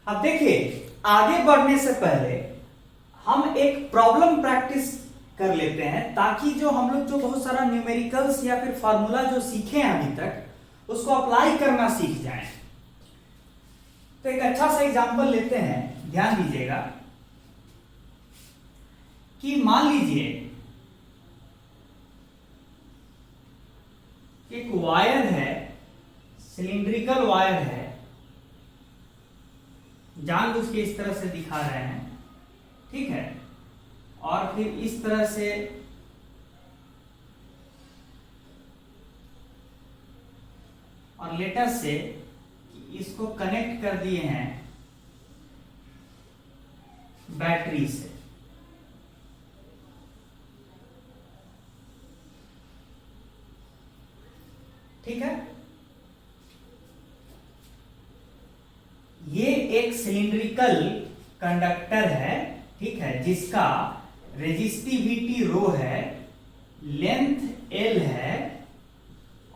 अब देखिए, आगे बढ़ने से पहले हम एक प्रॉब्लम प्रैक्टिस कर लेते हैं, ताकि जो हम लोग जो बहुत सारा न्यूमेरिकल्स या फिर फार्मूला जो सीखे हैं अभी तक, उसको अप्लाई करना सीख जाएं। तो एक अच्छा सा एग्जांपल लेते हैं, ध्यान दीजिएगा कि मान लीजिए एक वायर है, सिलिंड्रिकल वायर है, जानबूझ के इस तरह से दिखा रहे हैं, ठीक है, और फिर इस तरह से और लेटर से इसको कनेक्ट कर दिए हैं बैटरी से। ठीक है, ये एक सिलिंड्रिकल कंडक्टर है, ठीक है, जिसका रेजिस्टिविटी रो है, लेंथ एल है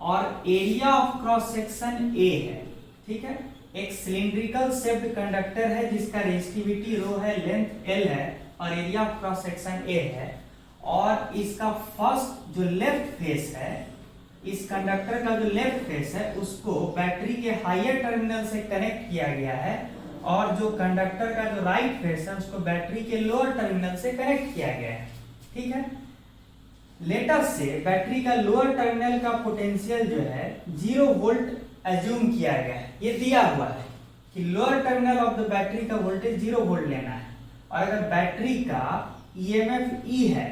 और एरिया ऑफ क्रॉस सेक्शन ए है। ठीक है, एक सिलिंड्रिकल शेप्ड कंडक्टर है जिसका रेजिस्टिविटी रो है, लेंथ एल है और एरिया ऑफ क्रॉस सेक्शन ए है, और इसका फर्स्ट जो लेफ्ट फेस है, इस कंडक्टर का जो लेफ्ट फेस है उसको बैटरी के हायर टर्मिनल से कनेक्ट किया गया है, और जो कंडक्टर का जो राइट फेस है उसको बैटरी के लोअर टर्मिनल से कनेक्ट किया गया है। ठीक है, लेटर से बैटरी का लोअर टर्मिनल का पोटेंशियल जो है 0 वोल्ट एज्यूम किया गया है। ये दिया हुआ है कि lower terminal of the battery का वोल्टेज 0 वोल्ट लेना है, और अगर बैटरी का ईएमएफ ई है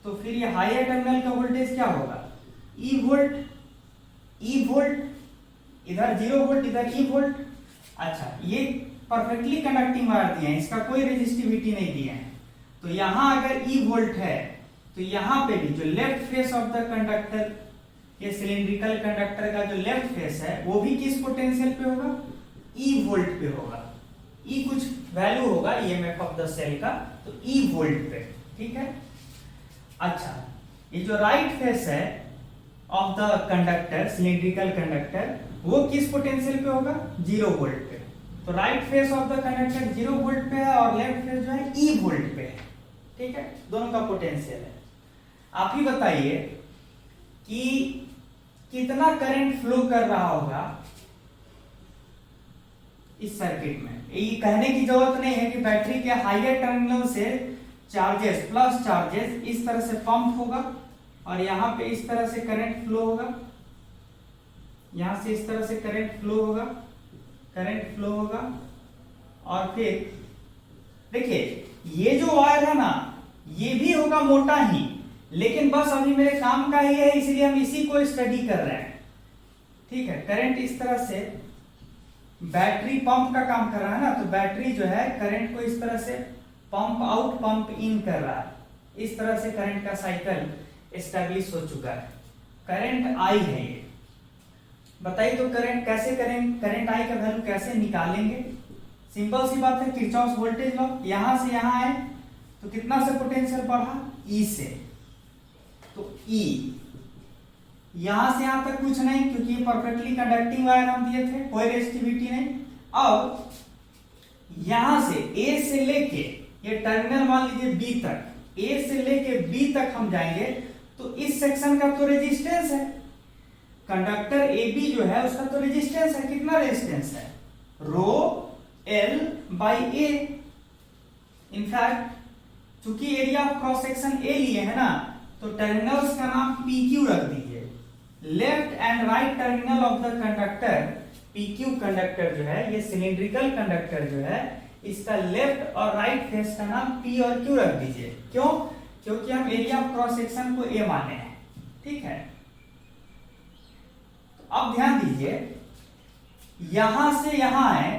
तो फिर ये हायर टर्मिनल का वोल्टेज क्या होगा, ई वोल्ट, इधर 0 वोल्ट, इधर ई वोल्ट। अच्छा, ये परफेक्टली कंडक्टिंग वायर दिए हैं, इसका कोई रेजिस्टिविटी नहीं दिए हैं, तो यहां अगर ई वोल्ट है तो यहां पे भी जो left face of the conductor, ये सिलिंड्रिकल कंडक्टर का जो लेफ्ट फेस है वो भी किस पोटेंशियल पे होगा, ई वोल्ट पे होगा। ई कुछ वैल्यू होगा ईएमएफ ऑफ द सेल का, तो ई वोल्ट पे। ठीक है, अच्छा, ये जो राइट फेस है of the conductor, cylindrical conductor, वो किस पोटेंशियल पे होगा, 0 वोल्ट पे। तो right face of the conductor 0 volt पे है और लेफ्ट फेस जो है ई वोल्ट पे है। ठीक है, दोनों का पोटेंशियल है। आप ही बताइए कि कितना करंट फ्लो कर रहा होगा इस सर्किट में। ये कहने की जरूरत नहीं है कि बैटरी के हायर टर्मिनल से चार्जेस, प्लस चार्जेस इस तरह से पंप होगा, और यहां पे इस तरह से करंट फ्लो होगा, यहां से इस तरह से करंट फ्लो होगा, और फिर देखिए ये जो वायर है ना, ये भी होगा मोटा ही, लेकिन बस अभी मेरे काम का ही है इसलिए हम इसी को स्टडी कर रहे हैं। ठीक है, करंट इस तरह से, बैटरी पंप का काम कर रहा है ना, तो बैटरी जो है करंट को इस तरह से पंप आउट पंप इन कर रहा है, इस तरह से करंट का साइकिल एस्टैब्लिश हो चुका है। करंट आई है ये, बताइए तो करंट कैसे करेंगे, करंट आई का वैल्यू कैसे निकालेंगे। सिंपल सी बात है, किरचॉफ वोल्टेज लॉ, यहां से यहां आए तो कितना से पोटेंशियल बढ़ा, ई से, तो ई, यहां से यहां तक कुछ नहीं क्योंकि ये परफेक्टली कंडक्टिंग वायर हम दिए थे, कोई रेजिस्टिविटी नहीं। अब यहां से ए से लेके ये टर्मिनल मान लीजिए बी तक, ए से लेके बी तक हम जाएंगे तो इस सेक्शन का तो रेजिस्टेंस है, कंडक्टर ए बी जो है उसका तो रेजिस्टेंस है, कितना रेजिस्टेंस है, rho L by A. In fact चूंकि area of cross section A लिए है ना, तो टर्मिनल्स का नाम PQ रख दीजिए। Left and right terminal of the conductor, PQ conductor जो है, ये सिलिंड्रिकल कंडक्टर जो है, इसका लेफ्ट और राइट फेस का नाम P और Q रख दीजिए। क्यों? क्योंकि हम एरिया ऑफ क्रॉस सेक्शन को A माने हैं। ठीक है, तो अब ध्यान दीजिए, यहां से यहां आए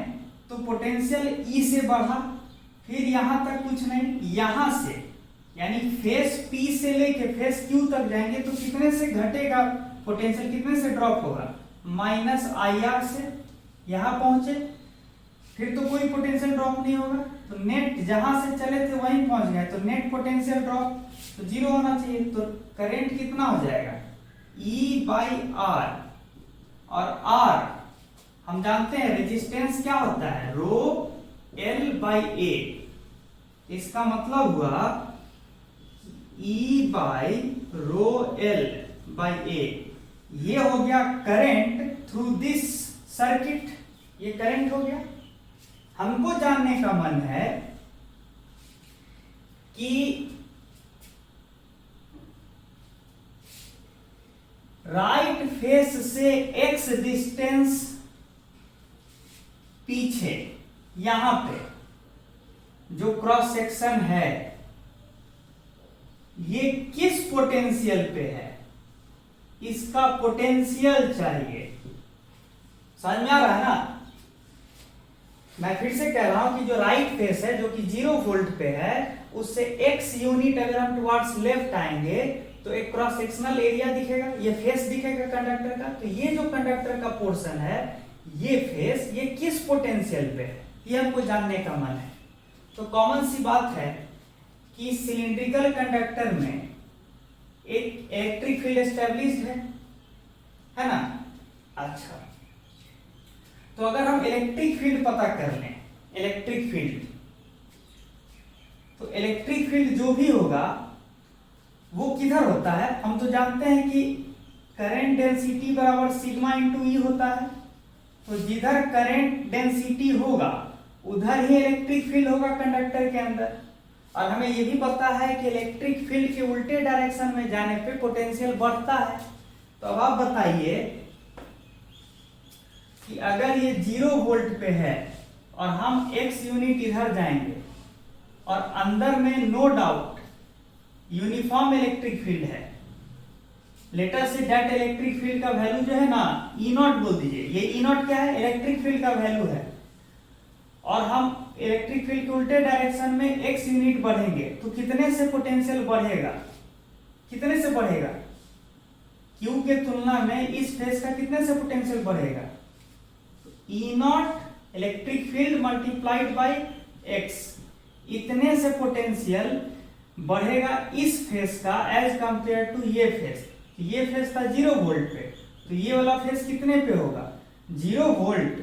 तो पोटेंशियल E से बढ़ा, फिर यहां तक कुछ नहीं, यहां से यानी फेस P से लेके फेस Q तक जाएंगे तो कितने से घटेगा पोटेंशियल, कितने से ड्रॉप होगा, -IR से यहां पहुंचे, फिर तो कोई पोटेंशियल ड्रॉप नहीं होगा, तो नेट जहां से चले थे वहीं पहुंच गए, तो नेट पोटेंशियल ड्रॉप तो 0 होना चाहिए। तो करंट कितना हो जाएगा, E/R, और R हम जानते हैं रेजिस्टेंस क्या होता है, रो L बाई ए, इसका मतलब हुआ E by rho L by A, ये हो गया करंट थ्रू दिस सर्किट, ये करंट हो गया। हमको जानने का मन है कि राइट फेस से x डिस्टेंस पीछे यहां पे जो क्रॉस सेक्शन है ये किस पोटेंशियल पे है, इसका पोटेंशियल चाहिए। समझ में आ रहा है ना? मैं फिर से कह रहा हूं कि जो राइट फेस है जो कि 0 वोल्ट पे है, उससे x यूनिट अगर हम टुवर्ड्स लेफ्ट आएंगे तो एक क्रॉस सेक्शनल एरिया दिखेगा, ये फेस दिखेगा कंडक्टर का। तो ये जो कंडक्टर का पोर्शन है, ये फेस, ये किस पोटेंशियल पे है, ये हमको जानने का मन है। तो कॉमन सी बात है कि सिलिंड्रिकल कंडक्टर में एक इलेक्ट्रिक फील्ड एस्टेब्लिश्ड है ना? अच्छा, तो अगर हम इलेक्ट्रिक फील्ड पता कर लें, इलेक्ट्रिक फील्ड, तो इलेक्ट्रिक फील्ड जो भी होगा वो किधर होता है? हम तो जानते हैं कि करंट डेंसिटी बराबर सिग्मा इंटू ई होता है। तो जिधर करंट डेंसिटी होगा उधर ही इलेक्ट्रिक फील्ड होगा कंडक्टर के अंदर। और हमें ये भी पता है कि इलेक्ट्रिक फील्ड के उल्टे डायरेक्शन में जाने पे पोटेंशियल बढ़ता है। तो अब आप बताइए कि अगर ये 0 वोल्ट पे है और हम x यूनिट इधर जाएंगे और अंदर में no doubt uniform electric field है, लेटर से दैट इलेक्ट्रिक फील्ड का वैल्यू जो है ना, ई नॉट बोल दीजिए, ये ई नॉट क्या है? इलेक्ट्रिक फील्ड का वैल्यू है। और हम इलेक्ट्रिक फील्ड के उल्टे डायरेक्शन में x यूनिट बढ़ेंगे तो कितने से पोटेंशियल बढ़ेगा? कितने से बढ़ेगा? Q के तुलना में इस फेस का कितने से पोटेंशियल बढ़ेगा? E naught electric field multiplied by x, इतने से पोटेंशियल बढ़ेगा इस फेस का एज कंपेयर टू ये फेस। ये फेस था 0 वोल्ट पे, तो ये वाला फेस कितने पे होगा? 0 volt,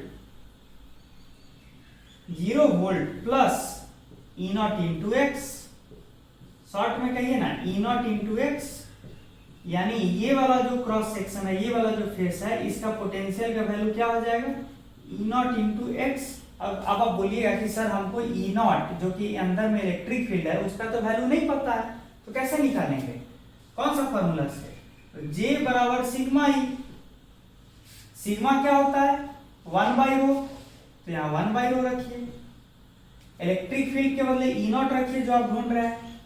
0 volt plus E not into x, short में कहिए ना ई नॉट इंटू एक्स, यानी ये वाला जो क्रॉस सेक्शन है, ये वाला जो फेस है, इसका पोटेंशियल का वैल्यू क्या हो जाएगा? ई नॉट इंटू एक्स। अब आप बोलिएगा कि सर हमको ई नॉट जो कि अंदर में इलेक्ट्रिक फील्ड है उसका तो वैल्यू नहीं पता है, तो कैसे निकालेंगे? कौन सा फॉर्मूला से? J बराबर सिग्मा ई। सिग्मा क्या होता है? 1 बाई रो, तो यहाँ 1 बाई रो रखिए। इलेक्ट्रिक फील्ड के बदले ई नॉट रखिए जो आप ढूंढ रहे हैं,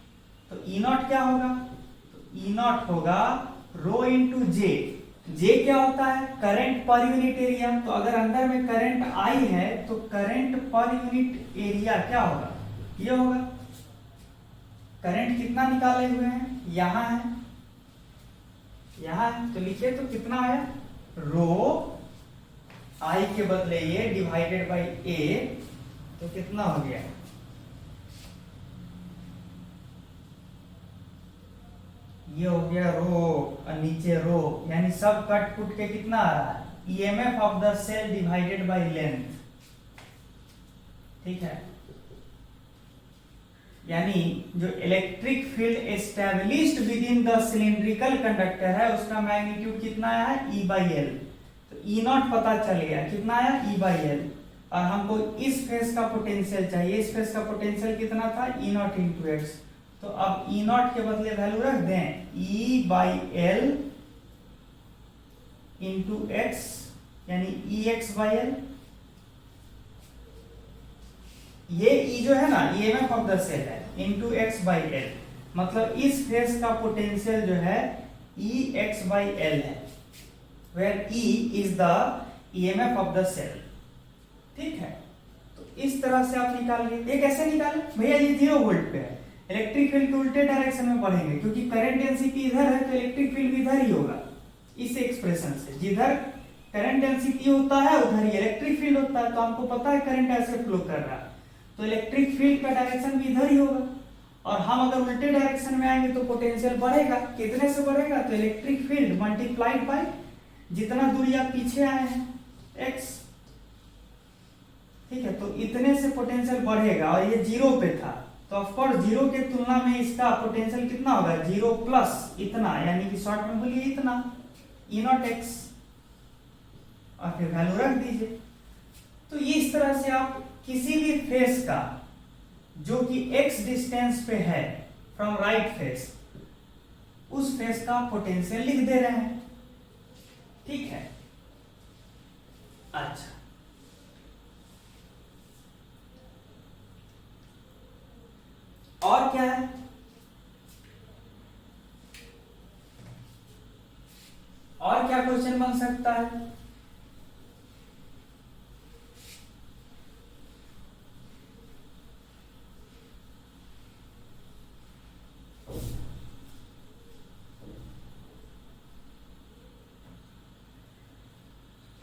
तो ई नॉट क्या होगा? तो ई नॉट होगा रो इंटू जे। जे क्या होता है? Current per unit area. तो अगर अंदर में करंट आई है तो करंट पर यूनिट एरिया क्या होगा? ये होगा। करंट कितना निकाले हुए हैं? यहां है, यहां है, तो लिखिए तो कितना आया? रो आई के बदले ये डिवाइडेड बाई ए, तो कितना हो गया? ये हो गया रो और नीचे रो, यानी सब कट कुट के कितना आ रहा है? EMF of the cell divided by length. ठीक है, यानी जो electric field established with in the cylindrical conductor है उसका मैग्नीट्यूड कितना आया है? E by L. तो ई नॉट पता चल गया, कितना आया? E by L. और हमको इस फेस का पोटेंशियल चाहिए, इस फेस का पोटेंशियल कितना था? ई नॉट इंटू एक्स। तो अब ई नॉट के बदले वैल्यू रख दें ई बाई एल इंटू एक्स, यानी ई एक्स बाई एल। ये ई जो है ना, ईएमएफ ऑफ द सेल है, इंटू एक्स बाई एल, मतलब इस फेस का पोटेंशियल जो है ई एक्स बाई एल है, where E is the EMF of the cell. ठीक है, तो इस तरह से आप निकालिए। ये कैसे निकाले भैया? ये 0 वोल्ट पे है, इलेक्ट्रिक फील्ड के उल्टे डायरेक्शन में बढ़ेंगे क्योंकि करंट डेंसिटी इधर है तो इलेक्ट्रिक फील्ड भी इधर ही होगा। इस एक्सप्रेशन से जिधर करंट डेंसिटी होता है उधर ही इलेक्ट्रिक फील्ड होता है, तो हमको पता है करंट ऐसे फ्लो कर रहा है तो इलेक्ट्रिक फील्ड का डायरेक्शन भी इधर ही होगा। और हम अगर उल्टे डायरेक्शन में आएंगे तो पोटेंशियल बढ़ेगा। कितने से बढ़ेगा? तो इलेक्ट्रिक फील्ड मल्टीप्लाइड बाय जितना दूरी आप पीछे आए हैं, x। ठीक है, तो तो इतने से पोटेंशियल बढ़ेगा और ये 0 पे था, तो ऑफ कोर्स 0 के तुलना में इसका पोटेंशियल कितना होगा, 0 प्लस इतना, यानी कि शॉर्ट में बोलिए इतना E0x, और फिर वैल्यू रख दीजिए। तो इस तरह से आप किसी भी फेस का जो कि x डिस्टेंस पे है फ्रॉम राइट फेस, उस फेस का पोटेंशियल लिख दे रहे हैं। ठीक है, अच्छा और क्या है, और क्या क्वेश्चन बन सकता है?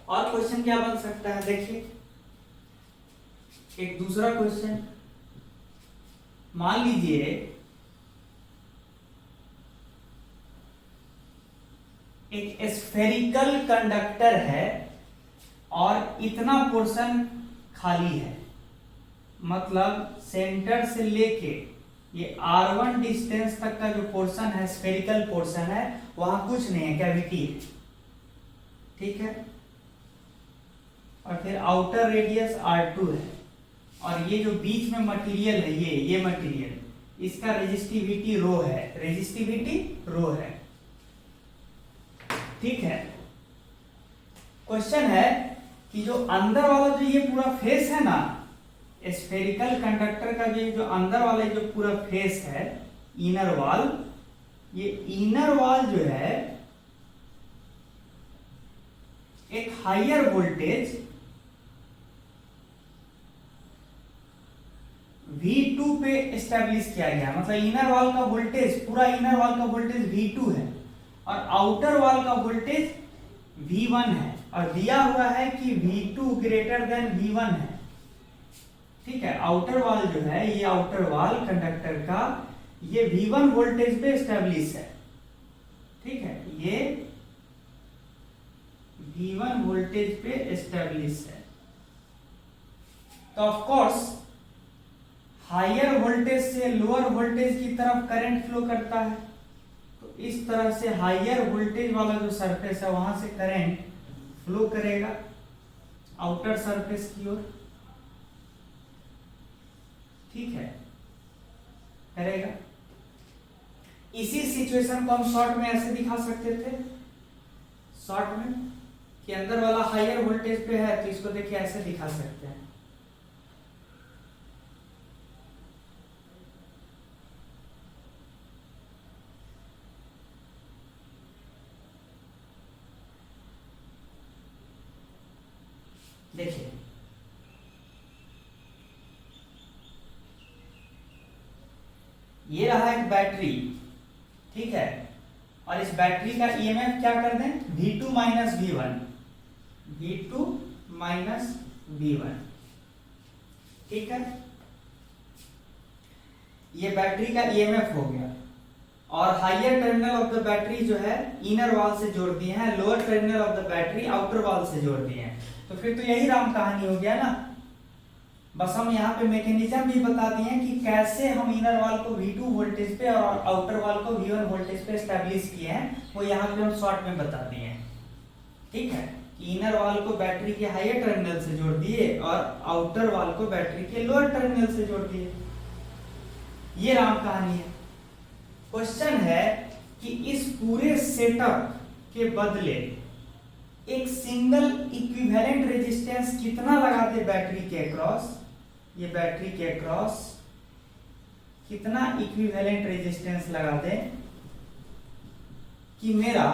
और क्वेश्चन क्या बन सकता है, देखिए एक दूसरा क्वेश्चन, मान लीजिए एक स्फेरिकल कंडक्टर है और इतना पोर्शन खाली है, मतलब सेंटर से लेके ये R1 डिस्टेंस तक का जो पोर्शन है, स्फेरिकल पोर्शन है, वहां कुछ नहीं है, कैविटी है। ठीक है, और फिर आउटर रेडियस R2 है, और ये जो बीच में मटेरियल है, ये मटेरियल, इसका रेजिस्टिविटी रो है, रेजिस्टिविटी रो है। ठीक है, क्वेश्चन है कि जो अंदर वाला जो ये पूरा फेस है ना, स्फेरिकल कंडक्टर का जो अंदर वाला जो पूरा फेस है, इनर वॉल, ये इनर वॉल जो है एक हायर वोल्टेज V2 पे एस्टेब्लिश किया गया, मतलब इनर वॉल का वोल्टेज, पूरा इनर वॉल का वोल्टेज V2 है और आउटर वॉल का वोल्टेज V1 है, और दिया हुआ है कि V2 ग्रेटर देन V1 है। ठीक है, आउटर वॉल जो है, ये आउटर वॉल कंडक्टर का ये V1 वोल्टेज पे एस्टेब्लिश है। ठीक है, ये V1 वोल्टेज पे एस्टेब्लिश है, तो ऑफ कोर्स हायर वोल्टेज से लोअर वोल्टेज की तरफ करंट फ्लो करता है, तो इस तरह से हायर वोल्टेज वाला जो सरफेस है वहां से करंट फ्लो करेगा आउटर सरफेस की ओर। ठीक है, करेगा। इसी सिचुएशन को हम शॉर्ट में ऐसे दिखा सकते थे, शॉर्ट में कि अंदर वाला हायर वोल्टेज पे है, तो इसको देखिए ऐसे दिखा सकते हैं। देखिए ये रहा एक बैटरी, ठीक है, और इस बैटरी का ईएमएफ क्या कर दें, V2 minus V1, V2 minus V1। ठीक है, ये बैटरी का ईएमएफ हो गया, और higher terminal of the battery जो है इनर वॉल से जोड़ दिए हैं, lower terminal of the battery outer wall से जोड़ दिए हैं, तो फिर तो यही राम कहानी हो गया ना। बस हम यहाँ पे मैकेनिज्म भी बता दिए हैं कि कैसे हम इनर वॉल को V2 वोल्टेज पे और आउटर वॉल को V1 वोल्टेज पे एस्टेब्लिश किए हैं, वो यहाँ पे हम शॉर्ट में बता दिए हैं। ठीक है, कि इनर वॉल को बैटरी के हायर टर्मिनल से जोड़ दिए और आउटर वॉल को बैटरी के लोअर टर्मिनल से जोड़ दिए, ये राम कहानी है। क्वेश्चन है कि इस पूरे सेटअप के बदले एक सिंगल इक्विवेलेंट रेजिस्टेंस कितना लगा दे बैटरी के अक्रॉस, ये बैटरी के अक्रॉस कितना इक्विवेलेंट रेजिस्टेंस लगा दे कि मेरा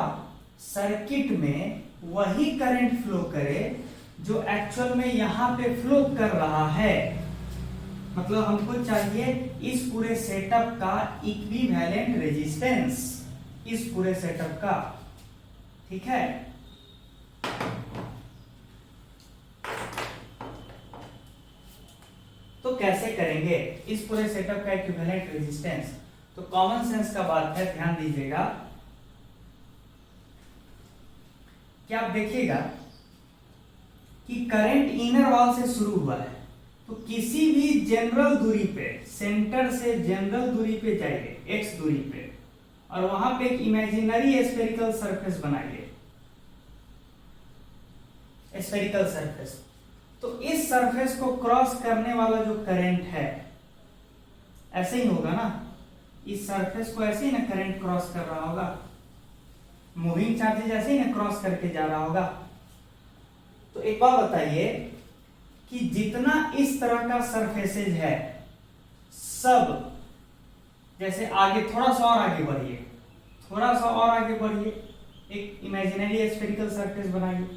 सर्किट में वही करंट फ्लो करे जो एक्चुअल में यहां पे फ्लो कर रहा है। मतलब हमको चाहिए इस पूरे सेटअप का इक्विवेलेंट रेजिस्टेंस, इस पूरे सेटअप का। ठीक है, तो कैसे करेंगे इस पूरे सेटअप का इक्विवेलेंट रेजिस्टेंस? तो कॉमन सेंस का बात है, ध्यान दीजिएगा कि आप देखिएगा कि करंट इनर वॉल से शुरू हुआ है, तो किसी भी जनरल दूरी पे, सेंटर से जनरल दूरी पे जाइए, x दूरी पे, और वहां पे एक इमेजिनरी स्फेरिकल सरफेस बनाइए, स्फेरिकल सरफेस। तो इस सरफेस को क्रॉस करने वाला जो करंट है, ऐसे ही होगा ना, इस सरफेस को ऐसे ही ना करंट क्रॉस कर रहा होगा, मूविंग चार्जेस ऐसे ही ना क्रॉस करके जा रहा होगा। तो एक बात बताइए कि जितना इस तरह का सरफेसेज है सब, जैसे आगे थोड़ा सा और आगे बढ़िए, थोड़ा सा और आगे बढ़िए, एक इमेजिनरी स्फेरिकल सरफेस बनाइए,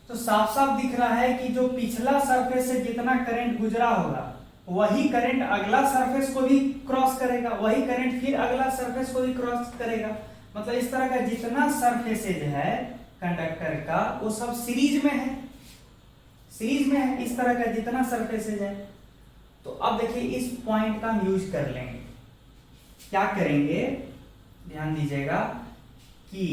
तो साफ साफ दिख रहा है कि जो पिछला सरफेस से जितना करंट गुजरा होगा वही करंट अगला सरफेस को भी क्रॉस करेगा, वही करंट फिर अगला सरफेस को भी क्रॉस करेगा। मतलब इस तरह का जितना सरफेसेज है कंडक्टर का वो सब सीरीज में है, सीरीज में है, इस तरह का जितना सरफेसेज है। तो अब देखिए इस पॉइंट का हम यूज कर लेंगे, क्या करेंगे ध्यान दीजिएगा कि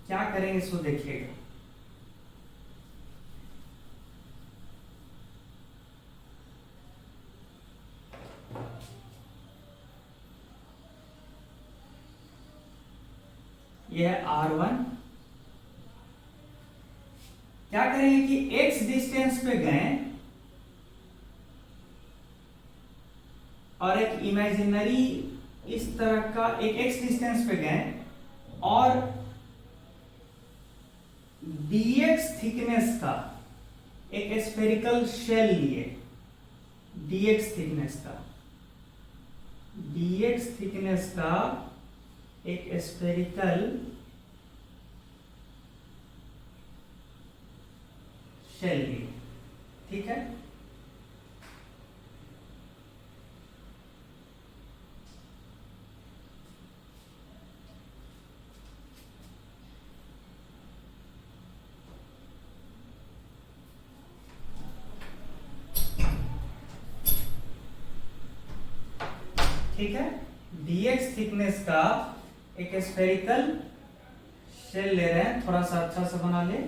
क्या करेंगे इसको देखिएगा। यह है R1। क्या करेंगे कि x डिस्टेंस पे गए और एक इमेजिनरी इस तरह का एक x डिस्टेंस पे गए और dx थिकनेस का एक स्फेरिकल शेल लिए, dx थिकनेस का एक स्फेरिकल शेल लिए, ठीक है। ठीक है, dx थिकनेस का एक स्फेरिकल शेल ले रहे हैं, थोड़ा सा अच्छा सा बना ले।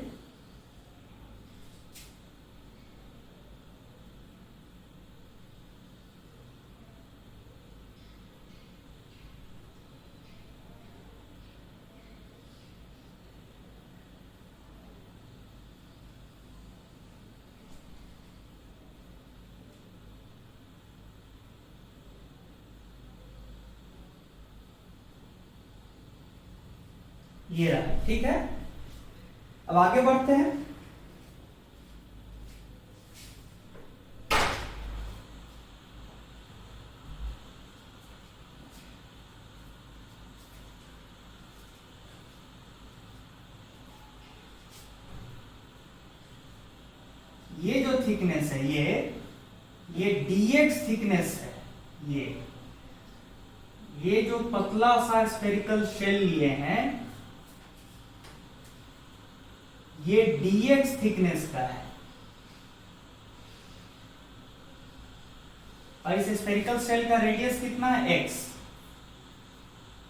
ये रहा, ठीक है। अब आगे बढ़ते हैं। ये जो थिकनेस है ये dx थिकनेस है। ये जो पतला सा स्फेरिकल शेल लिए हैं ये dx थिकनेस का है और इस स्फेरिकल शेल का रेडियस कितना है x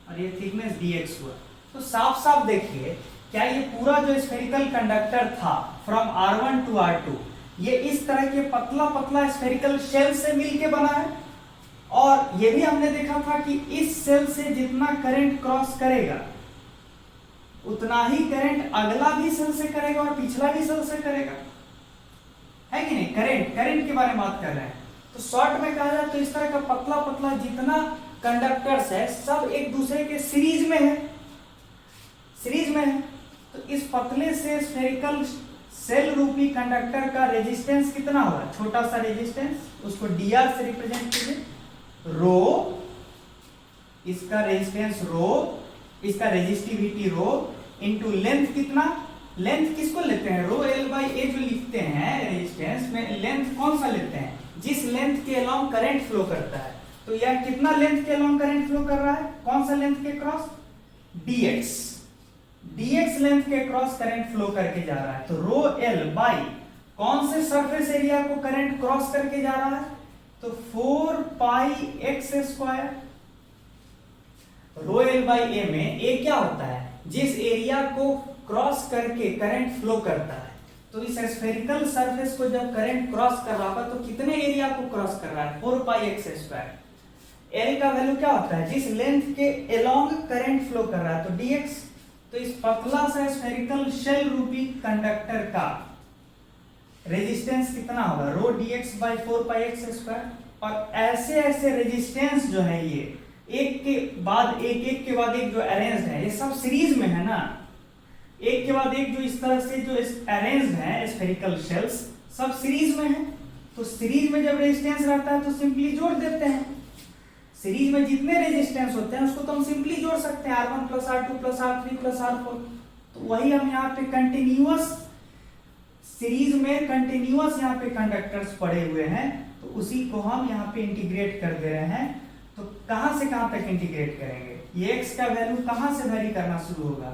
और ये थिकनेस dx हुआ। तो साफ साफ देखिए क्या ये पूरा जो स्फेरिकल कंडक्टर था फ्रॉम R1 टू R2 ये इस तरह के पतला पतला स्फेरिकल शेल से मिलके बना है। और ये भी हमने देखा था कि इस शेल से जितना करंट क्रॉस करेगा उतना ही करंट अगला भी सेल से करेगा और पिछला भी सेल से करेगा, है कि नहीं। करंट के बारे में बात कर रहे हैं। तो शॉर्ट में कहा जाए तो इस तरह का पतला पतला जितना कंडक्टर्स है सब एक दूसरे के सीरीज में है, तो इस पतले से स्फेरिकल सेल रूपी कंडक्टर का रेजिस्टेंस कितना होगा, छोटा सा रेजिस्टेंस, उसको dr से रिप्रेजेंट कीजिए, रो, इसका रेजिस्टेंस रो, इसका रेजिस्टिविटी रो इनटू लेंथ कितना, लेंथ किसको लेते हैं रो एल बाई ए जो लिखते हैं रेजिस्टेंस में, लेंथ कौन सा लेते हैं जिस लेंथ के अलोंग करंट फ्लो करता है। तो यह कितना लेंथ के अलोंग करंट फ्लो कर रहा है, कौन सा लेंथ के क्रॉस, dx लेंथ के क्रॉस करंट फ्लो करके जा रहा है। तो रो एल बाई कौन से सरफेस एरिया को करंट क्रॉस करके जा रहा है, तो 4 pi x square. Rho L by A में ए क्या होता है, जिस एरिया को क्रॉस करके करंट फ्लो करता है। तो इस स्फेरिकल सरफेस को जब करंट क्रॉस कर रहा होगा तो कितने एरिया को क्रॉस कर रहा है, 4 पाई एक्स स्क्वायर। एल का वैल्यू क्या होता है, जिस लेंथ के अलोंग करंट फ्लो कर रहा है, तो dx। तो इस पतला सा स्फेरिकल शेल रूपी कंडक्टर का रेजिस्टेंस कितना होगा, रो dx by 4 pi x square. और ऐसे ऐसे रेजिस्टेंस जो है ये एक के बाद एक जो अरेंज्ड है, ये सब सीरीज में है ना, एक के बाद एक जो इस तरह से जो अरेंज्ड है स्फेरिकल शेल्स सब सीरीज में है। तो सीरीज में जब रेजिस्टेंस रहता है तो सिंपली जोड़ देते हैं। सीरीज में जितने रेजिस्टेंस होते हैं उसको तो हम सिंपली जोड़ सकते हैं, R1 plus R2 plus R3 plus R4। तो वही हम यहाँ पे कंटिन्यूअस सीरीज में कंटिन्यूअस यहाँ पे कंडक्टर्स पड़े हुए हैं, तो उसी को हम यहाँ पे इंटीग्रेट कर दे रहे हैं। तो कहां से कहां तक इंटीग्रेट करेंगे, ये x का वैल्यू कहां से वेरी करना शुरू होगा,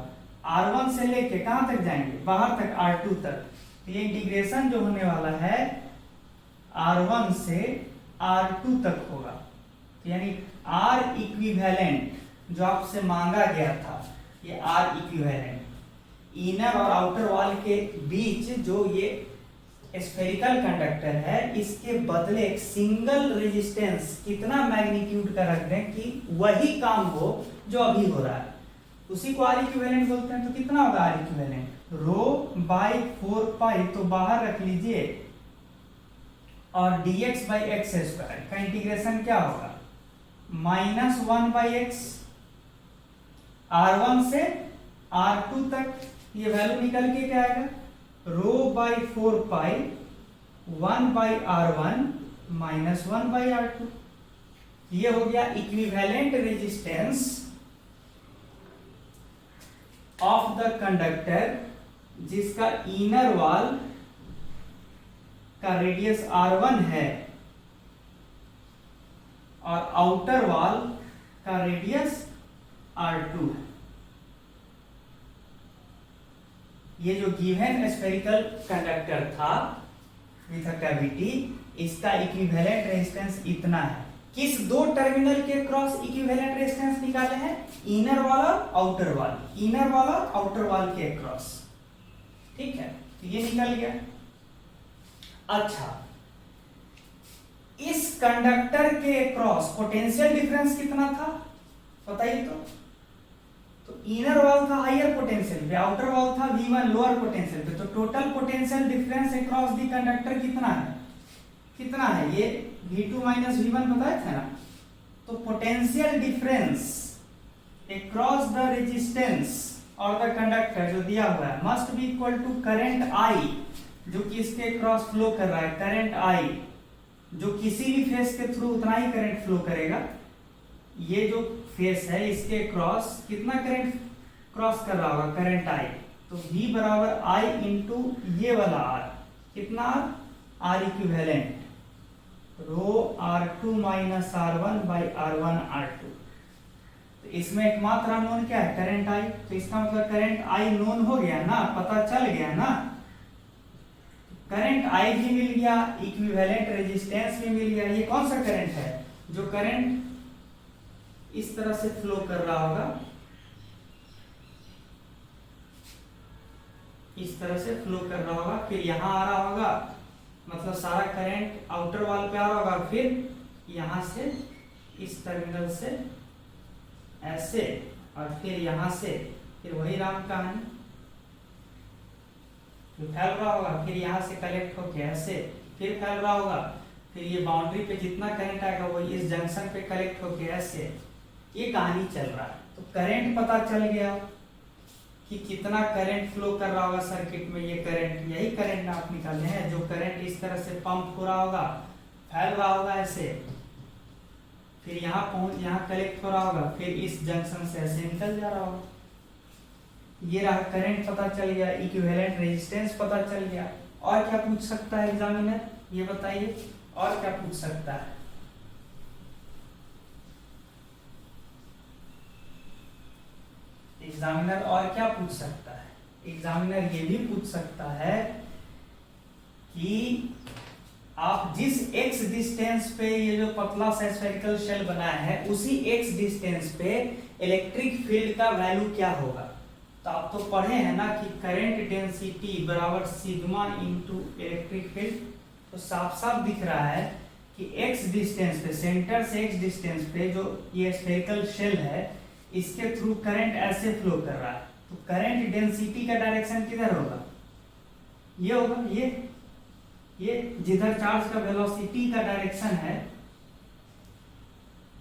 R1 से लेके कहां तक जाएंगे, बाहर तक R2 तक। तो ये इंटीग्रेशन जो होने वाला है R1 से R2 तक होगा। तो यानी R इक्विवेलेंट जो आपसे मांगा गया था, ये R इक्विवेलेंट इनर और आउटर वॉल के बीच जो ये स्फेरिकल कंडक्टर है, इसके बदले एक सिंगल रेजिस्टेंस कितना मैग्नीट्यूड का रख दें कि वही काम हो जो अभी हो रहा है, उसी को R इक्विवेलेंट बोलते हैं। तो कितना होगा R इक्विवेलेंट, रो बाई 4 पाई, तो बाहर रख लीजिए, और dx बाई एक्स स्क्वायर का इंटीग्रेशन क्या होगा, -1 बाई एक्स, R1 से R2 तक ये वैल्यू निकल के क्या आएगा, rho by 4 pi 1 by R1 minus 1 by R2। ये हो गया equivalent resistance of the conductor जिसका इनर वॉल का रेडियस R1 है और आउटर वॉल का रेडियस R2 है। ये जो गिवन स्फेरिकल कंडक्टर था विथ अ कैविटी, इसका इक्विवेलेंट रेजिस्टेंस इतना है। किस दो टर्मिनल के क्रॉस इक्विवेलेंट रेजिस्टेंस निकाले हैं, इनर वाला आउटर वॉल, इनर वाला आउटर वॉल के क्रॉस। ठीक है, तो ये निकल गया। अच्छा, इस कंडक्टर के क्रॉस पोटेंशियल डिफरेंस कितना था बताइए तो इनर वॉल था हायर पोटेंशियल पे, आउटर वॉल था V1 लोअर पोटेंशियल पे। तो total potential difference across the conductor कितना है, कितना है, ये V2 माइनस V1 बताया था ना। तो potential difference across the resistance और द कंडक्टर जो दिया हुआ है must be equal to current I, जो कि इसके क्रॉस फ्लो कर रहा है, करंट I जो किसी भी फेस के थ्रू उतना ही करंट फ्लो करेगा। ये जो फेस है इसके क्रॉस कितना करंट क्रॉस कर रहा होगा, करंट I। तो V बराबर I इंटू ये वाला R, कितना R इक्विवेलेंट रो R2 minus R1 by R1 R2। तो इसमें एकमात्र अननोन क्या है, करंट I। तो इसका मतलब करंट I नोन हो गया ना, पता चल गया ना। करंट I भी मिल गया, इक्विवेलेंट रेजिस्टेंस भी मिल गया। ये कौन सा करंट है, जो करंट इस तरह से फ्लो कर रहा होगा, इस तरह से फ्लो कर रहा होगा, फिर यहां आ रहा होगा, मतलब सारा करंट आउटर वॉल पे आ रहा होगा, फिर यहां से इस टर्मिनल से ऐसे, और फिर यहां से फिर वही राम कहानी फैल रहा होगा, फिर यहां से कलेक्ट होके ऐसे फिर फैल रहा होगा, फिर ये बाउंड्री पे जितना करंट आएगा वो इस जंक्शन पे कलेक्ट होके ऐसे, ये कहानी चल रहा है। तो करंट पता चल गया कि कितना करंट फ्लो कर रहा होगा सर्किट में। ये करंट, यही करंट आप निकालने हैं, जो करंट इस तरह से पंप हो रहा होगा, फैल रहा होगा ऐसे, फिर यहाँ कलेक्ट हो रहा होगा, फिर इस जंक्शन से ऐसे निकल जा रहा होगा। ये रहा करंट पता चल गया, इक्विवेलेंट रेजिस्टेंस पता चल गया। और क्या पूछ सकता है एग्जामिनर, ये बताइए, और क्या पूछ सकता है। एग्जामिनर और क्या पूछ सकता है, एग्जामिनर ये भी पूछ सकता है कि आप जिस x डिस्टेंस पे ये जो पतला सा स्फेरिकल शेल बनाया है उसी x डिस्टेंस पे इलेक्ट्रिक फील्ड का वैल्यू क्या होगा। तो आप तो पढ़े हैं ना कि करंट डेंसिटी बराबर सिग्मा इनटू इलेक्ट्रिक फील्ड। तो साफ साफ दिख रहा है कि x डिस्टेंस पे, सेंटर से x डिस्टेंस पे जो ये स्फेरिकल शेल है इसके थ्रू करंट ऐसे फ्लो कर रहा है। तो करंट डेंसिटी का डायरेक्शन किधर होगा, ये होगा, ये जिधर चार्ज का वेलोसिटी का डायरेक्शन है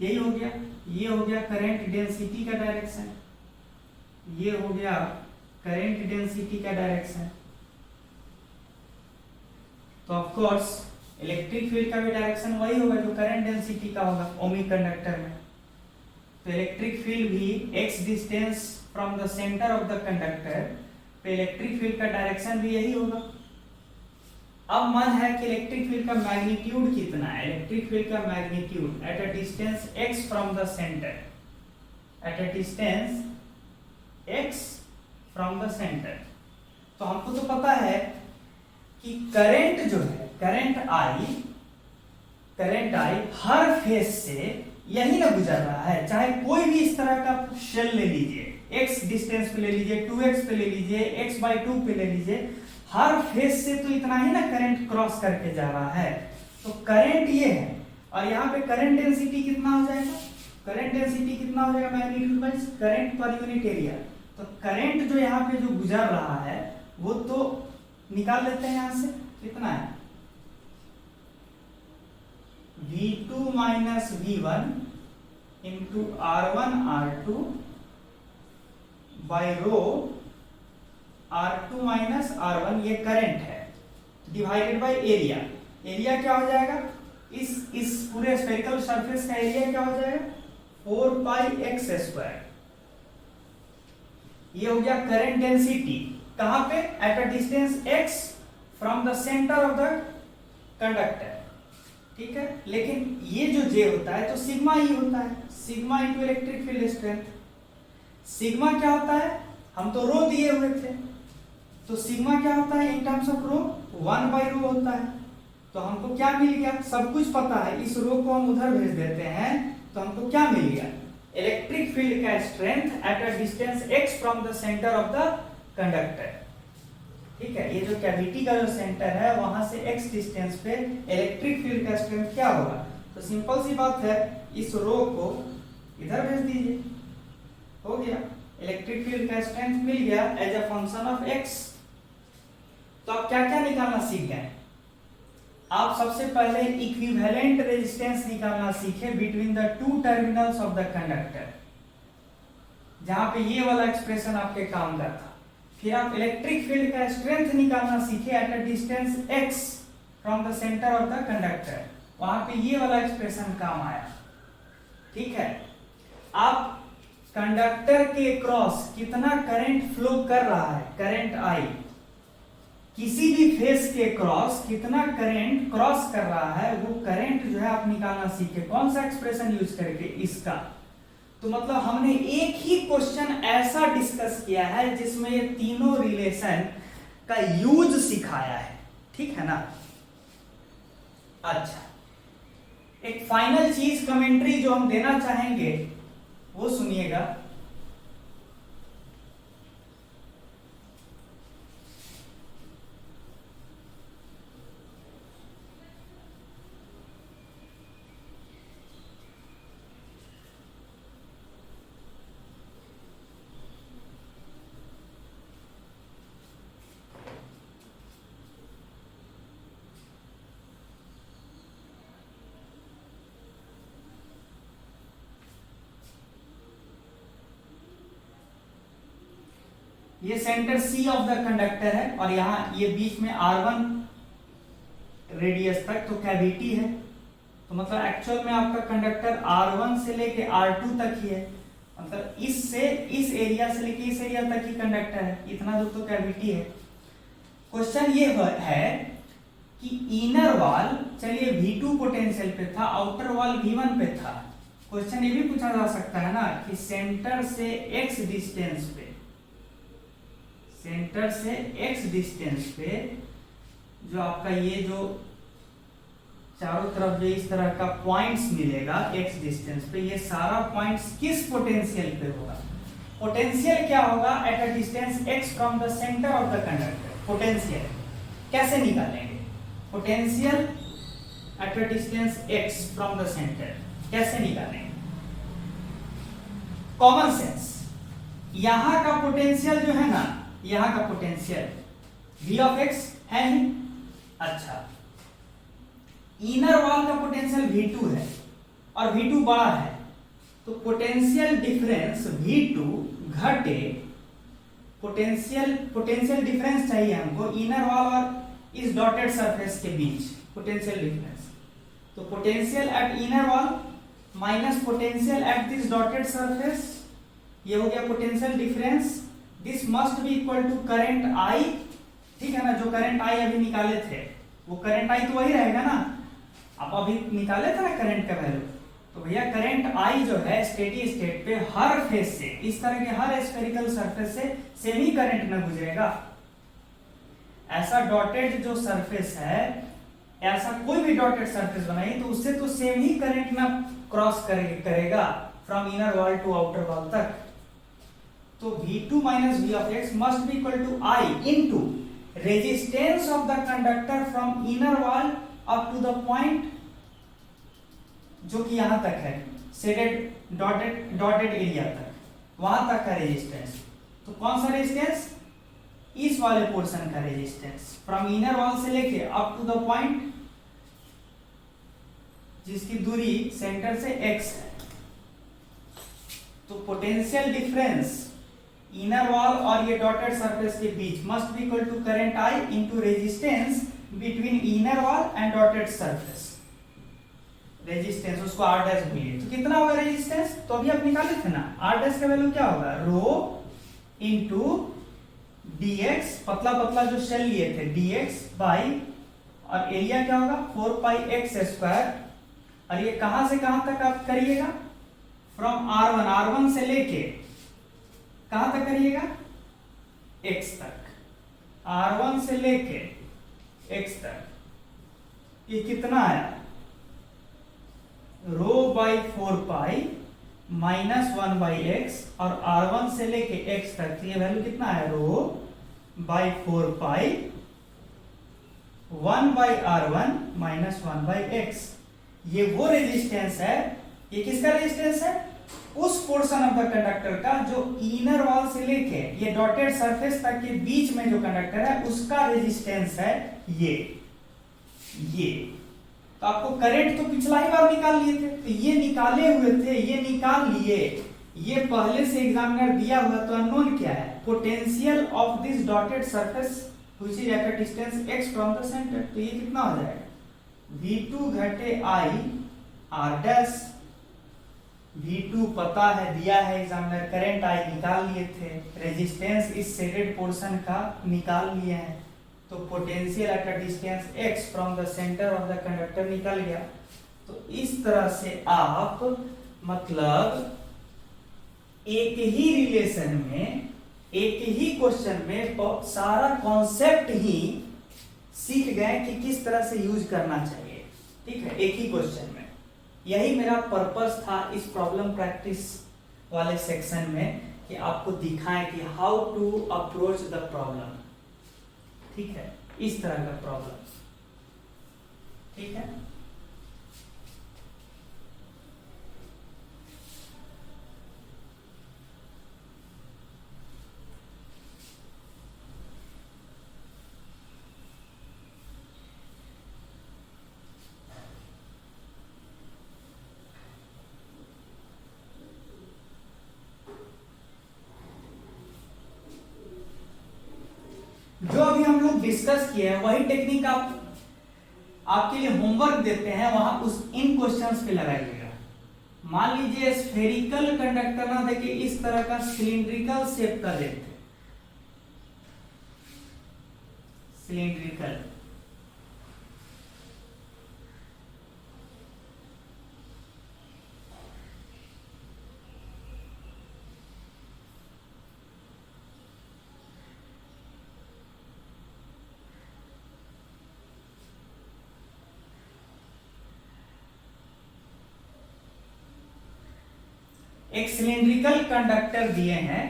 यही हो गया, ये हो गया करंट डेंसिटी का डायरेक्शन, ये हो गया करंट डेंसिटी का डायरेक्शन। तो ऑफ कोर्स इलेक्ट्रिक फील्ड का भी डायरेक्शन वही होगा जो करंट डेंसिटी का होगा ओमिक कंडक्टर में। तो इलेक्ट्रिक फील्ड भी x distance from the centre of the conductor पे इलेक्ट्रिक फील्ड का डायरेक्शन भी यही होगा। अब मन है कि इलेक्ट्रिक फील्ड का मैग्नीट्यूड कितना है। इलेक्ट्रिक फील्ड का magnitude eight a distance x from the centre, eight a distance x from the centre. तो हमको तो पता है कि करंट जो है, करंट I हर फेज से यही ना गुजर रहा है। चाहे कोई भी इस तरह का शेल ले लीजिए, x डिस्टेंस पे ले लीजिए, 2x पे ले लीजिए, x/2 पे ले लीजिए, हर फेज से तो इतना ही ना करंट क्रॉस करके जा रहा है। तो करंट ये है और यहाँ पे करंट डेंसिटी कितना हो जाएगा, करंट डेंसिटी कितना हो जाएगा magnitude by current per unit area. तो करंट जो यहाँ पे जो गुजर रहा है वो तो निकाल लेते हैं यहाँ से, कितना है V2 minus V1 into R1 R2 by rho R2 minus R1, ये करंट है, डिवाइडेड बाय एरिया। एरिया क्या हो जाएगा, इस पूरे स्फेरिकल सरफेस का एरिया क्या हो जाएगा 4 पाई x स्क्वायर। ये हो गया करंट डेंसिटी कहां पे, eight a distance x from the centre of the conductor. ठीक है, लेकिन ये जो J होता है तो सिग्मा ही होता है, sigma into electric field strength. Sigma क्या होता है, हम तो रो दिए हुए थे, तो सिग्मा क्या होता है इन टर्म्स ऑफ रो 1/रो होता है। तो हमको क्या मिल गया, सब कुछ पता है, इस रो को हम उधर भेज देते हैं तो हमको क्या मिल गया, इलेक्ट्रिक फील्ड का strength eight a distance x from the centre of the conductor. ठीक है, ये जो कैविटी का जो सेंटर है वहां से x डिस्टेंस पे इलेक्ट्रिक फील्ड का स्ट्रेंथ क्या होगा। तो सिंपल सी बात है, इस रो को इधर भेज दीजिए, हो गया, इलेक्ट्रिक फील्ड का स्ट्रेंथ मिल गया as a function of x। तो आप क्या क्या निकालना सीख गए, आप सबसे पहले इक्विवेलेंट रेजिस्टेंस निकालना सीखे between the two terminals of the conductor, जहां पे ये वाला एक्सप्रेशन आपके काम का था। फिर आप इलेक्ट्रिक फील्ड का स्ट्रेंथ निकालना सीखे eight a distance x from the centre of the conductor, वहां पे ये वाला एक्सप्रेशन काम आया। ठीक है, आप कंडक्टर के क्रॉस कितना करंट फ्लो कर रहा है, करंट I, किसी भी फेस के क्रॉस कितना करंट क्रॉस कर रहा है वो करंट जो है आप निकालना सीखे। कौन सा एक्सप्रेशन यूज करके, इसका। तो मतलब हमने एक ही क्वेश्चन ऐसा डिस्कस किया है जिसमें ये तीनों रिलेशन का यूज सिखाया है। ठीक है ना। अच्छा, एक फाइनल चीज कमेंट्री जो हम देना चाहेंगे वो सुनिएगा। ये centre C of the conductor है और यहाँ ये बीच में R1 रेडियस तक तो कैविटी है। तो मतलब एक्चुअल में आपका कंडक्टर R1 से लेके R2 तक ही है, मतलब इससे इस एरिया से लेके इस एरिया तक ही कंडक्टर है, इतना दूर तो कैविटी है। क्वेश्चन ये है कि इनर वॉल चलिए V2 पोटेंशियल पे था, आउटर वॉल V1 पे था। क्वेश्चन ये भी पूछा जा सकता है ना कि सेंटर से x डिस्टेंस पे, सेंटर से x डिस्टेंस पे जो आपका ये जो चारों तरफ जो इस तरह का पॉइंट्स मिलेगा x डिस्टेंस पे, ये सारा पॉइंट्स किस पोटेंशियल पे होगा? पोटेंशियल क्या होगा eight a distance x from the centre of the conductor? Potential कैसे निकालेंगे? Potential at a distance x from the centre कैसे निकालेंगे? कॉमन सेंस, यहां का पोटेंशियल जो है ना, यहां का पोटेंशियल v ऑफ x है ही। अच्छा, इनर वॉल का पोटेंशियल v2 है और v2 बड़ा है, तो पोटेंशियल डिफरेंस v2 घटे पोटेंशियल डिफरेंस चाहिए हमको इनर वॉल और इस डॉटेड सरफेस के बीच पोटेंशियल डिफरेंस। तो potential at inner wall minus potential at this dotted surface, ये हो गया potential difference. This must be equal to current I, ठीक है ना? जो करंट I अभी निकाले थे वो करंट I तो वही रहेगा ना, आप अभी निकाले थे ना करंट का वैल्यू। तो भैया करंट I जो है स्टेडी स्टेट पे हर फेस से, इस तरह के हर स्फेरिकल सरफेस से सेम ही करंट ना गुजरेगा। ऐसा डॉटेड जो सरफेस है, ऐसा कोई भी डॉटेड सरफेस बनाइए तो उससे तो सेम ही करंट ना क्रॉस करेगा from inner wall to outer wall तक। तो v2 minus v of x must be equal to I into resistance of the conductor from inner wall up to the point जो कि यहां तक है, शेडेड डॉटेड एरिया तक, वहां तक का रेजिस्टेंस। तो कौन सा रेजिस्टेंस? इस वाले पोर्शन का रेजिस्टेंस फ्रॉम इनर वॉल से लेके अप टू द पॉइंट जिसकी दूरी सेंटर से x है। तो पोटेंशियल डिफरेंस इनर वॉल और ये डॉटेड सरफेस के बीच must be equal to current I into resistance between inner wall and dotted surface. Resistance उसको r डैश बोलिए, तो कितना होगा रेजिस्टेंस? तो अभी आप निकाले थे ना, r डैश का वैल्यू क्या होगा? रो इनटू dx, पतला पतला जो शेल लिए थे dx बाई, और एरिया क्या होगा? 4 पाई x स्क्वायर। और ये कहां से कहां तक आप करिएगा? फ्रॉम r1 से लेके कहां तक करिएगा? x तक। r1 से लेके x तक, ये कितना आया? Rho by 4 pi minus 1 by x, और r1 से लेके x तक, तो ये वैल्यू कितना है? Rho by 4 pi 1 by r1 minus 1 by x. ये वो रेजिस्टेंस है, ये किसका रेजिस्टेंस है? उस पोर्शन ऑफ द कंडक्टर का जो इनर वॉल से लेके ये डॉटेड सरफेस तक के बीच में जो कंडक्टर है उसका रेजिस्टेंस है ये। तो आपको करंट तो पिछला ही बार निकाल लिए थे, तो ये निकाले हुए थे, ये निकाल लिए, ये पहले से एग्जामिनर दिया हुआ। तो अननोन क्या है? Potential of this dotted surface which is eight a distance x from the centre. तो ये कितना हो जाएगा? v2 घटे I r डैश। v2 पता है, दिया है एग्जामिनर, करंट I निकाल लिए थे, रेजिस्टेंस इस शेडेड पोर्शन का निकाल लिए हैं, तो potential at a distance x from the centre of the conductor निकल गया। तो इस तरह से आप मतलब एक ही रिलेशन में, एक ही क्वेश्चन में सारा कॉन्सेप्ट ही सीख गए कि किस तरह से यूज करना चाहिए। ठीक है, एक ही क्वेश्चन में। यही मेरा पर्पस था इस प्रॉब्लम प्रैक्टिस वाले सेक्शन में, कि आपको दिखाएं कि how to approach the problem. ठीक है, इस तरह का प्रॉब्लम। ठीक है, जो अभी हम लोग डिस्कस किए हैं वही टेक्निक आपके लिए होमवर्क देते हैं, वहां उस इन क्वेश्चंस पे लगाइएगा। मान लीजिए स्फेरिकल कंडक्टर ना देके इस तरह का सिलिंड्रिकल शेप का देते, सिलिंड्रिकल, एक सिलिंड्रिकल कंडक्टर दिए हैं,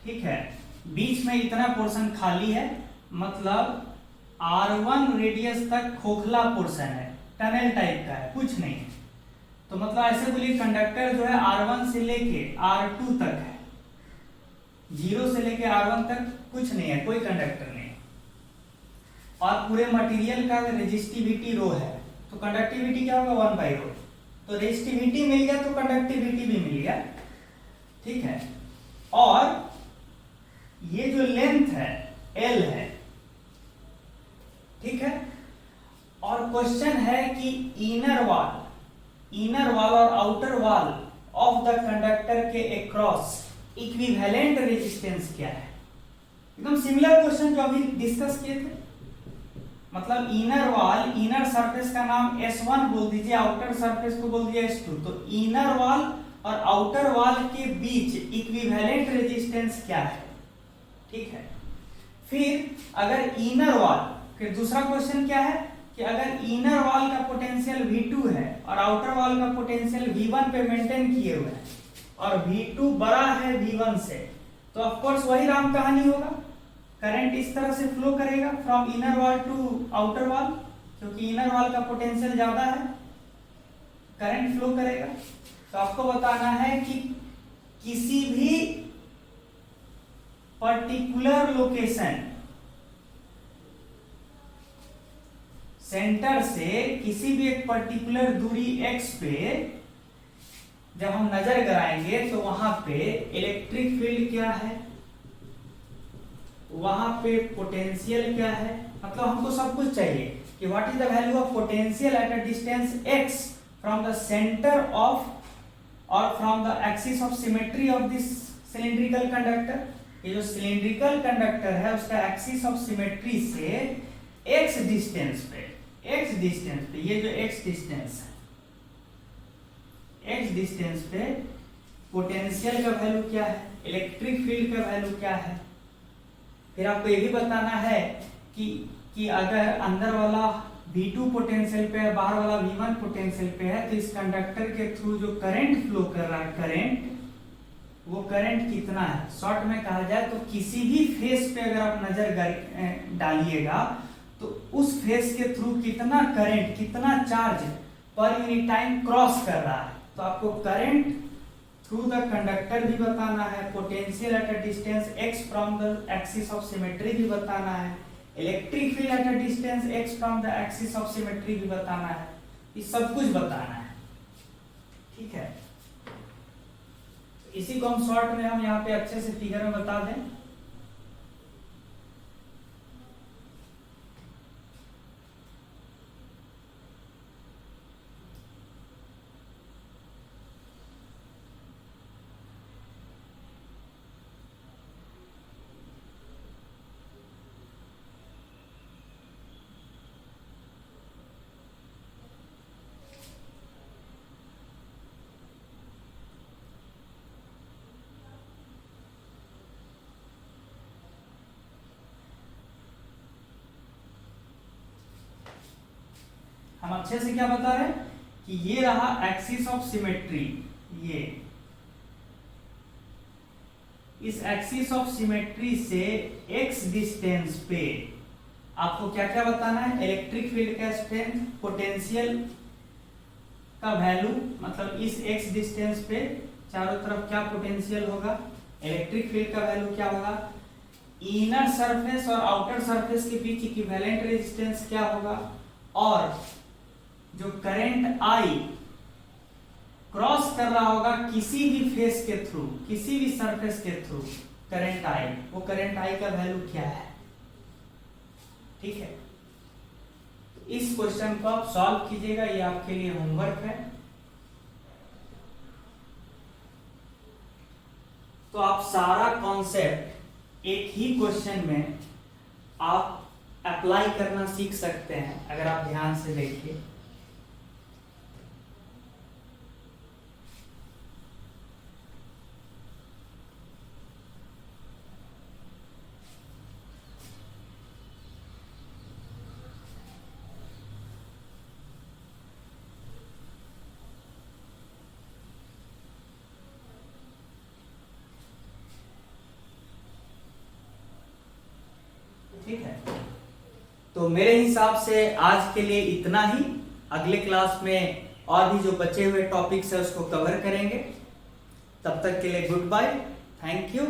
ठीक है, बीच में इतना पोर्शन खाली है, मतलब R1 रेडियस तक खोखला पोर्शन है, टनल टाइप का है, कुछ नहीं। तो मतलब ऐसे बोलिए कंडक्टर जो है R1 से लेके R2 तक है, 0 से लेके R1 तक कुछ नहीं है, कोई कंडक्टर नहीं, और पूरे मटेरियल का रेजिस्टिविटी रो है, तो कंडक्टिविटी क्या होगा 1/ρ। तो रेजिस्टिविटी मिल गया तो कंडक्टिविटी भी मिल गया, ठीक है। और ये जो लेंथ है L है, ठीक है। और क्वेश्चन है कि इनर वॉल और outer wall of the conductor के अक्रॉस इक्विवेलेंट रेजिस्टेंस क्या है। एकदम सिमिलर क्वेश्चन जो अभी डिस्कस किए थे, मतलब इनर वॉल, इनर सरफेस का नाम S1 बोल दीजिए, आउटर सरफेस को बोल दीजिए S2। तो इनर वॉल और आउटर वॉल के बीच इक्विवेलेंट रेजिस्टेंस क्या है, ठीक है। फिर अगर इनर वॉल, फिर दूसरा क्वेश्चन क्या है कि अगर इनर वॉल का पोटेंशियल V2 है और आउटर वॉल का पोटेंशियल V1 पे मेंटेन किए हुए हैं और V2 बड़ा है V1 से, तो ऑफ कोर्स वही राम कहानी होगा, करंट इस तरह से फ्लो करेगा from inner wall to outer wall, क्योंकि इनर वॉल का पोटेंशियल ज्यादा है, करंट फ्लो करेगा। तो आपको बताना है कि किसी भी पर्टिकुलर लोकेशन, सेंटर से किसी भी एक पर्टिकुलर दूरी x पे जब हम नजर कराएंगे तो वहां पे इलेक्ट्रिक फील्ड क्या है, वहां पे पोटेंशियल क्या है, मतलब हमको सब कुछ चाहिए कि what is the value of potential at a distance x from the centre of और from the axis of symmetry of this cylindrical conductor. ये जो सिलिंड्रिकल कंडक्टर है उसका एक्सिस ऑफ सिमेट्री से x डिस्टेंस पे, ये जो x डिस्टेंस है, x डिस्टेंस पे पोटेंशियल का वैल्यू क्या है, इलेक्ट्रिक फील्ड का वैल्यू क्या है। फिर आपको ये भी बताना है कि अगर अंदर वाला V2 पोटेंशियल पे है, बाहर वाला V1 पोटेंशियल पे है, तो इस कंडक्टर के थ्रू जो करंट फ्लो कर रहा है, करंट, वो करंट कितना है। शॉर्ट में कहा जाए तो किसी भी फेस पे अगर आप नजर डालिएगा तो उस फेस के थ्रू कितना करंट, कितना charge per unit time cross कर रहा है। तो आपको करंट थ्रू द कंडक्टर भी बताना है, potential at a distance x from the axis of symmetry भी बताना है, electric field at a distance x from the axis of symmetry भी बताना है, ये सब कुछ बताना है, ठीक है। इसी को हम शॉर्ट में हम यहाँ पे अच्छे से फिगर में बता दें। हम अच्छे से क्या बता रहे हैं कि ये रहा एक्सिस ऑफ सिमेट्री, ये इस एक्सिस ऑफ सिमेट्री से x डिस्टेंस पे आपको क्या क्या बताना है, इलेक्ट्रिक फील्ड का स्ट्रेंथ, पोटेंशियल का वैल्यू, मतलब इस x डिस्टेंस पे चारों तरफ क्या पोटेंशियल होगा, इलेक्ट्रिक फील्ड का वैल्यू क्या होगा, इनर सरफेस और आउटर सरफेस के बीच इक्विवेलेंट रेजिस्टेंस क्या होगा, और जो करंट I क्रॉस कर रहा होगा किसी भी फेस के थ्रू, किसी भी सरफेस के थ्रू करंट I, वो करंट I का वैल्यू क्या है, ठीक है। तो इस क्वेश्चन को आप सॉल्व कीजिएगा, ये आपके लिए होमवर्क है। तो आप सारा कॉन्सेप्ट एक ही क्वेश्चन में आप अप्लाई करना सीख सकते हैं अगर आप ध्यान से देखिए। ठीक है, तो मेरे हिसाब से आज के लिए इतना ही। अगले क्लास में और भी जो बचे हुए टॉपिक्स है उसको कवर करेंगे। तब तक के लिए गुड बाय, थैंक यू।